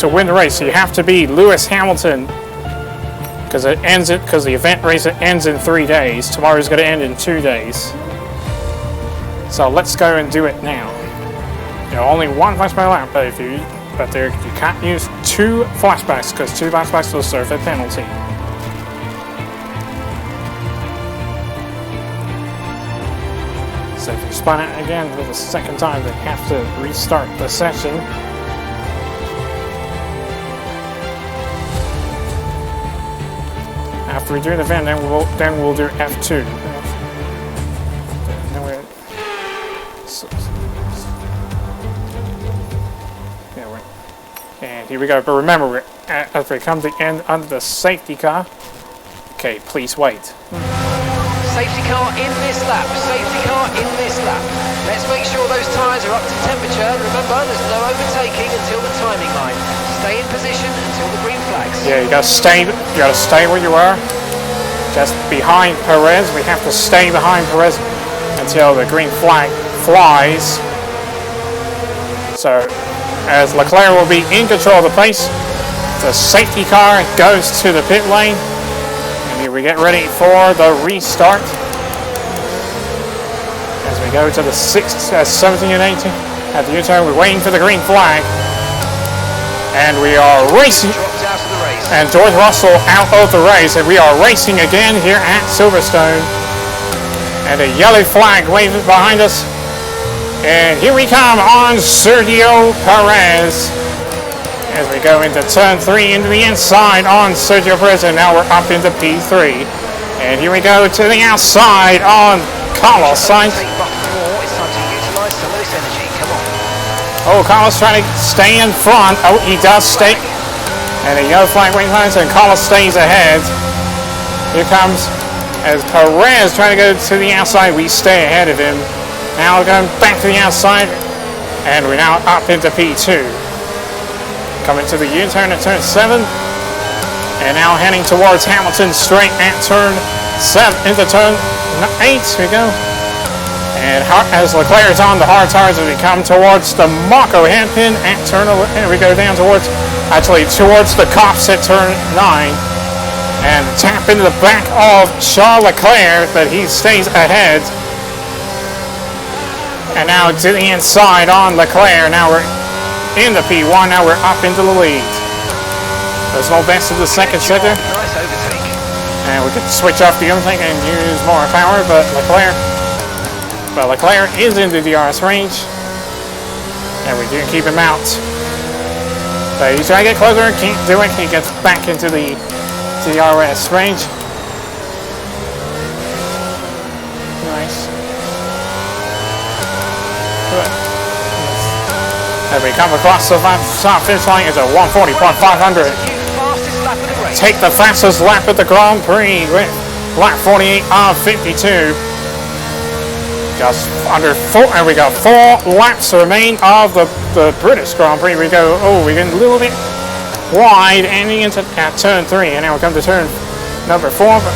to win the race. So you have to be Lewis Hamilton because the event race ends in 3 days. Tomorrow's going to end in 2 days. So let's go and do it now. You know, only one flashback lap, but you can't use 2 flashbacks because 2 flashbacks will serve a penalty. So if you spun out again for the second time, they have to restart the session. After we do the event, then we'll do F2. And here we go. But remember, as we come to the end under the safety car. Okay, please wait. Safety car in this lap. Safety car in this lap. Let's make sure those tyres are up to temperature. Remember, there's no overtaking until the timing line. Stay in position until the green flags. Yeah, you gotta stay where you are. Just behind Perez. We have to stay behind Perez until the green flag flies. So, as Leclerc will be in control of the pace, the safety car goes to the pit lane. And here we get ready for the restart. As we go to the 17 and 18 at the U-turn, we're waiting for the green flag. And we are racing. And George Russell out of the race. And we are racing again here at Silverstone. And a yellow flag waving behind us. And here we come on Sergio Perez as we go into turn 3 into the inside on Sergio Perez, and now we're up into P3. And here we go to the outside on Carlos Sainz. Oh, Carlos trying to stay in front. Oh, he does stay. And a yellow flag waving behind us, and Carlos stays ahead. Here comes as Perez trying to go to the outside. We stay ahead of him. Now we're going back to the outside, and we're now up into P2. Coming to the U-turn at turn 7, and now heading towards Hamilton straight at turn 7 into turn 8. Here we go. And as Leclerc is on the hard tires, as we come towards the Marco hairpin at turn 11, we go down towards the Cops at turn 9, and tap into the back of Charles Leclerc, but he stays ahead. And now to the inside on Leclerc. Now we're in the P1. Now we're up into the lead. There's no best of the second sector. Nice overtake. And we could switch off the overtake and use more power, but Leclerc is in the DRS range. And we do keep him out. So he's trying to get closer, can't do it. He gets back into the DRS range. Nice. As we come across the finish line, it's a 140.500. Take the fastest lap at the Grand Prix with lap 48 of 52. Just under 4, and we got 4 laps remain of the British Grand Prix. We go, we get a little bit wide ending into at turn 3, and now we come to turn number 4. But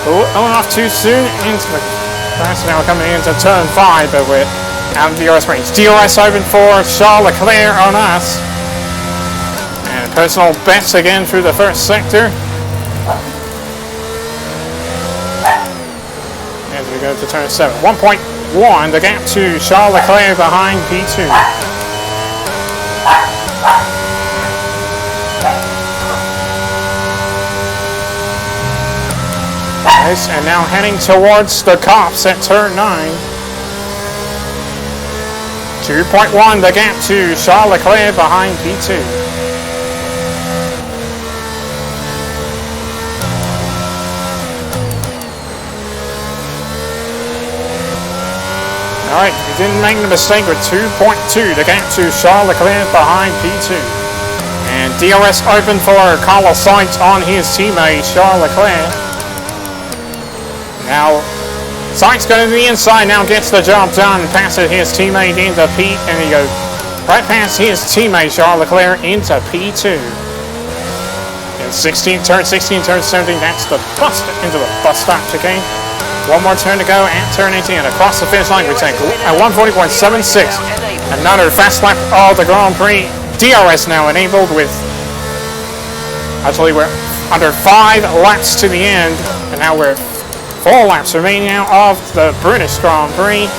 going off too soon into the crash. Now we're coming into turn 5, but we're out of the DRS range. DRS open for Charles Leclerc on us. And personal best again through the first sector. As we go to turn 7. 1.1, the gap to Charles Leclerc behind P2. Nice, and now heading towards the Cops at turn 9. 2.1, the gap to Charles Leclerc behind P2. Alright, he didn't make the mistake with 2.2, the gap to Charles Leclerc behind P2. And DRS open for Carlos Sainz on his teammate Charles Leclerc. Now Sainz going to the inside, now gets the job done, passes his teammate into P, and he goes right past his teammate Charles Leclerc into P2. In turn 16, turn 17, that's the bus into the bus stop chicane. One more turn to go at turn 18, and across the finish line we take at 140.76. Another fast lap of the Grand Prix DRS now enabled with, actually we're under 5 laps to the end, and now we're 4 laps remaining now of the British Grand Prix.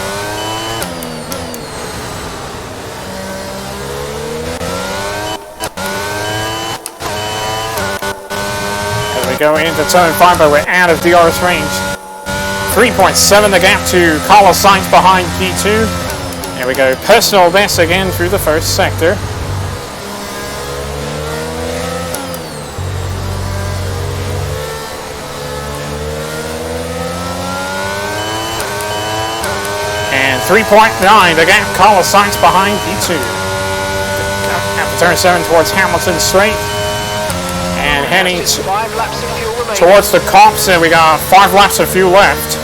As we go into turn 5, but we're out of DRS range. 3.7 the gap to Carlos Sainz behind P2. There we go, personal best again through the first sector. And 3.9 the gap, Carlos Sainz behind P2. After turn 7 towards Hamilton straight. And heading to 5 laps of fuel remaining. towards the cops, and we got 5 laps of fuel left.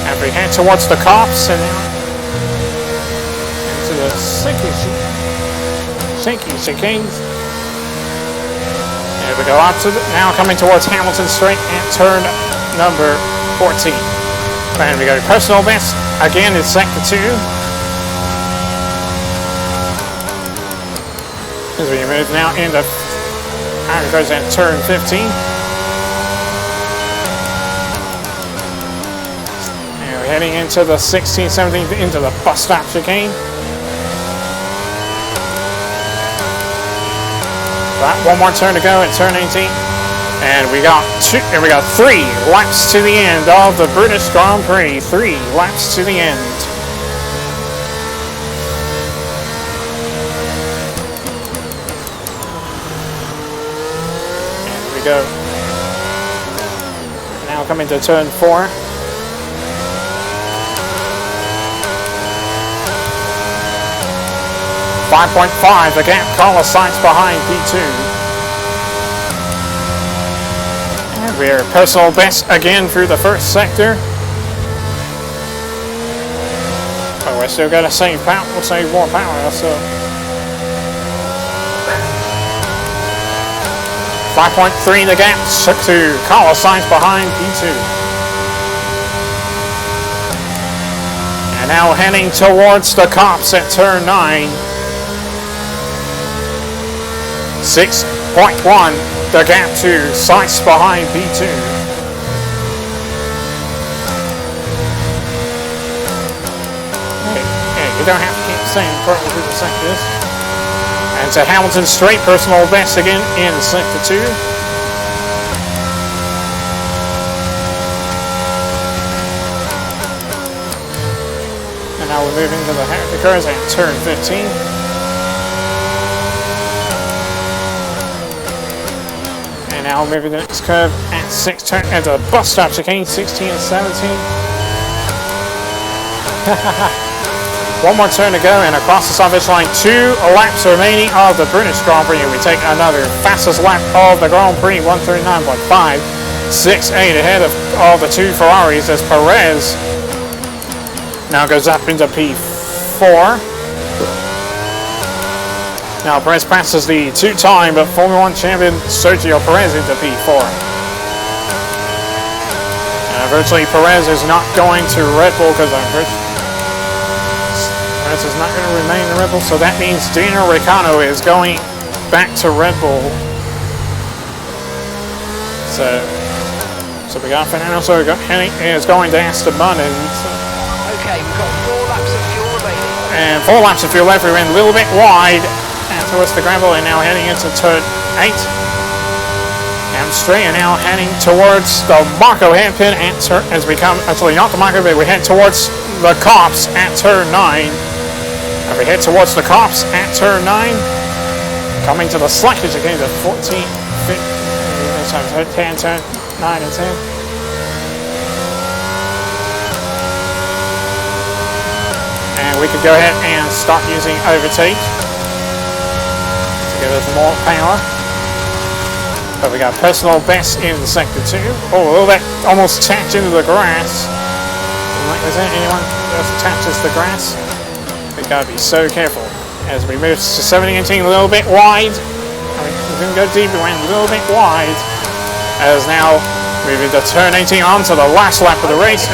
And we head towards the cops and now into the shaky chickens. And we go up to now coming towards Hamilton straight at turn number 14. And we go personal best again in sector 2. As we move now into goes at turn 15. And we're heading into the 16th, 17th, into the bus stop chicane. Got one more turn to go at turn 18. And we got 3 laps to the end of the British Grand Prix. 3 laps to the end. Go. Now coming to turn 4. 5.5 the gap, Carlos Sainz behind P2. And we're personal best again through the first sector. But we're still gonna save power, we'll save more power, so 5.3 the gap to Carlos Sainz behind P2. And now heading towards the cops at turn 9. 6.1 the gap to Sainz behind P2. Hey, you don't have to keep saying purple through the sectors. And to Hamilton straight, personal best again in sector 2. And now we're moving to the curves at turn 15. And now we're moving to the next curve at at the bus stop chicane, 16 and 17. One more turn to go, and across the stop finish line, 2 laps remaining of the British Grand Prix, and we take another fastest lap of the Grand Prix, 139.5, 6.8 ahead of the 2 Ferraris as Perez now goes up into P4. Now Perez passes the 2-time but Formula 1 champion Sergio Perez into P4. Virtually Perez is not going to Red Bull because Perez is not going to remain in Red Bull, so that means Daniel Ricciardo is going back to Red Bull. So we got Fernando, so Henning is going to Esteban. Okay, we've got 4 laps of fuel remaining. And 4 laps of fuel left. We ran a little bit wide towards the gravel, and now heading into turn 8. And straight, and now heading towards the Marco hairpin as we come, actually not the Marco, but we head towards the cops at turn 9. And we head towards the cops at turn 9. Coming to the slackers again to 14, 15, 10, turn 9 and 10. And we could go ahead and start using overtake to give us more power. But we got personal best in sector 2. Oh, a little bit almost tapped into the grass. Is there anyone else touches the grass? We gotta be so careful as we move to 17-18, a little bit wide. We didn't go deep, we went a little bit wide. As now moving to turn 18 onto the last lap of the race.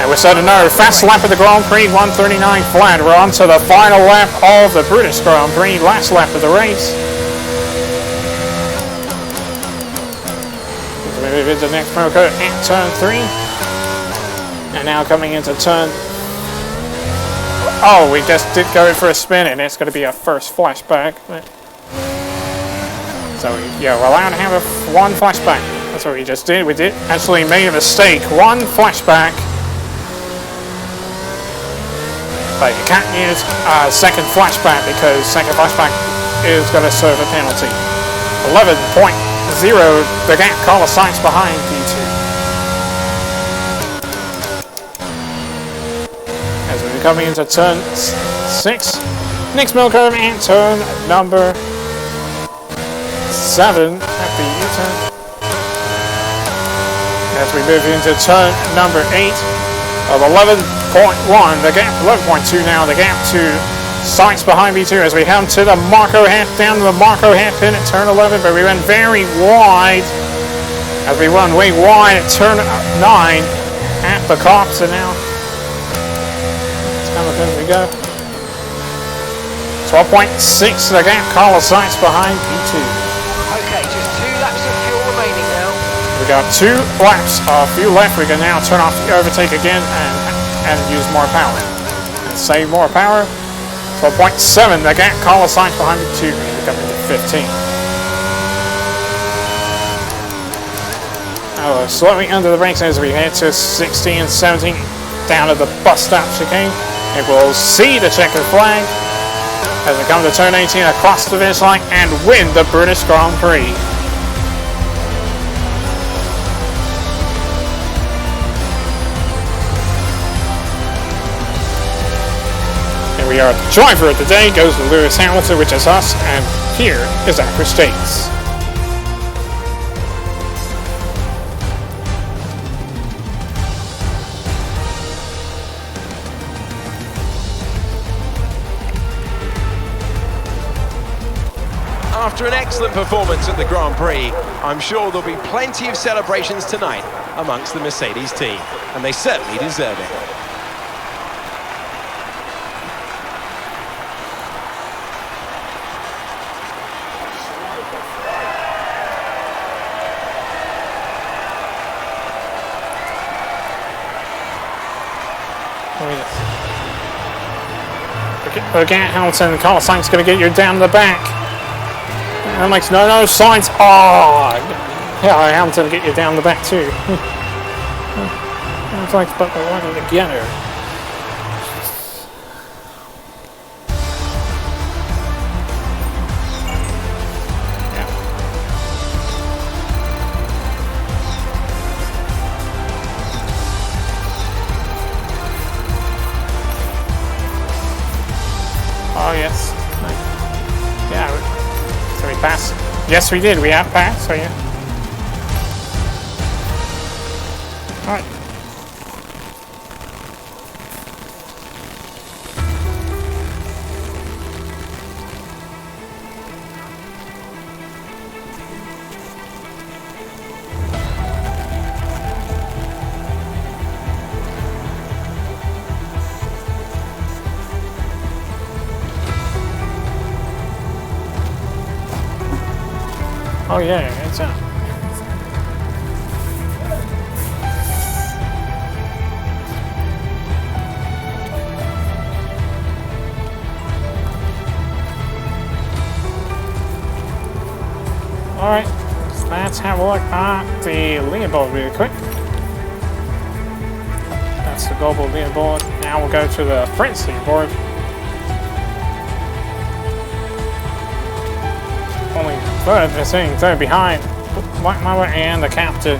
And we set another fast lap of the Grand Prix, 1:39 flat. We're on to the final lap of the British Grand Prix, last lap of the race. We move into the next motor at turn 3. And now coming into turn... Oh, we just did go in for a spin, and it's going to be our first flashback. So, yeah, we're allowed to have one flashback. That's what we just did. We did actually made a mistake. One flashback. But you can't use second flashback because second flashback is going to serve a penalty. 11.0, the gap Carlos Sainz behind P2. As we're coming into turn 6, next middle curve and turn number 7 at the U-turn. As we move into turn number 8 of 11.1, the gap 11.2 now, the gap to Sainz behind B2 as we come to the Marco half, down to the Marco half pin at turn 11, but we went very wide as we run way wide at turn 9 at the Cops, and now it's coming as we go. 12.6, the gap Carlos Sainz behind B2. Okay, just 2 laps of fuel remaining now. We got 2 laps of fuel left. We can now turn off the overtake again and use more power. And save more power. 12.7, the gap Carlos Sainz behind B2, coming to 15. Now we're slowing under the brakes as we head to 16 and 17 down to the bus stop chicane. And we'll see the checkered flag as we come to turn 18 across the finish line and win the British Grand Prix. And we are the driver of the day, goes to Lewis Hamilton, which is us, and here is Acre States. After an excellent performance at the Grand Prix, I'm sure there'll be plenty of celebrations tonight amongst the Mercedes team, and they certainly deserve it. Again, Hamilton, Carlos Sainz going to get you down the back. And like, no, Sainz. Oh, yeah, Hamilton get you down the back too. It's like, but they wanted to get her. Oh, yes. Yeah. So we passed. Yes, we did. We have passed. So, yeah. All right. Oh yeah, it's a. All right, let's have a look at the leaderboard really quick. That's the global leaderboard. Now we'll go to the French leaderboard. Only third behind Black Mamba and the captain